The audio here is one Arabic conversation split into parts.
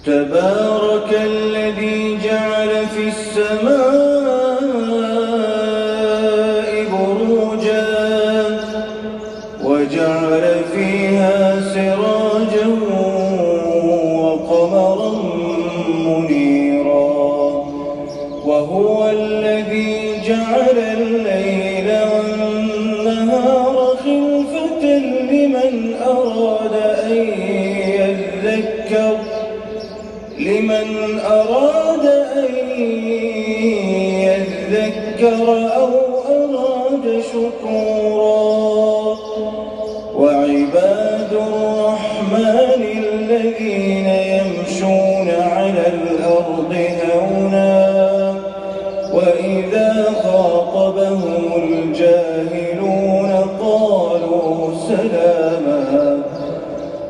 تبارك الذي جعل في السماء بروجا وجعل فيها سراجا وقمرا منيرا وهو الذي جعل الليل والنهار خلفة لمن أراد أن يذكر أو أراد شكورا وعباد الرحمن الذين يمشون على الأرض هونا وإذا خاطبهم الجاهلون قالوا سلاما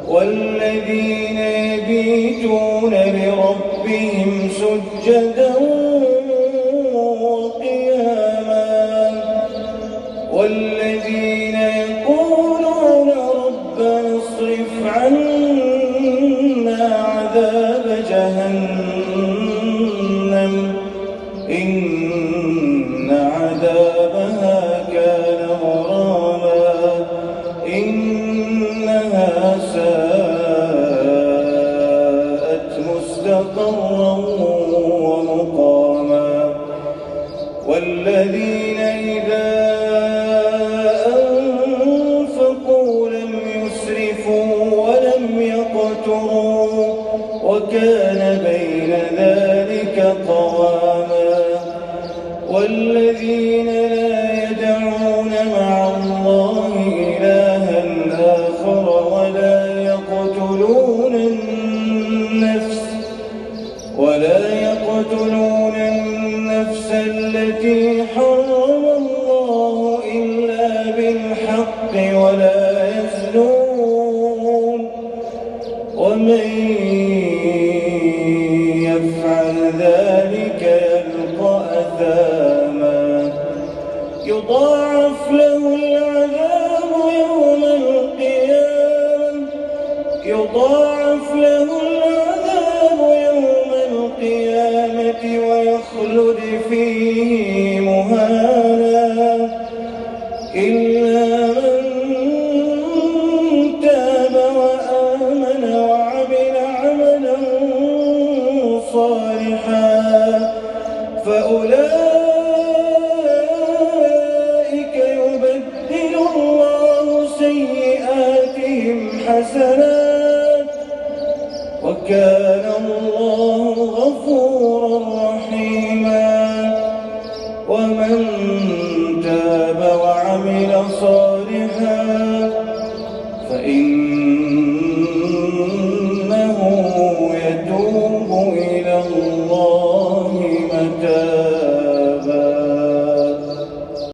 والذين يبيتون لربهم سجدا وقياما والذين يقولون ربنا اصرف عنا عذاب جهنم إن عذابها كان غراما إنها ساءت مستقرا ومقاما والذين إذا أنفقوا لم يسرفوا ولم يقتروا وكان بين ذلك قواما والذين لا يدعون مع الله إلها آخر ولا يقتلون النفس التي حرم الله إلا بالحق ولا يزنون ومن يفعل ذلك يلقى أثاما يضاعف له العذاب يوم القيامة ويخلد فيه مهانا إلا من تاب وآمن وعمل عملا صالحا فأولئك يبدل الله سيئاتهم حسنات وكان الله غفورا رحيما ومن تاب وعمل صالحا فإنه يتوب إلى الله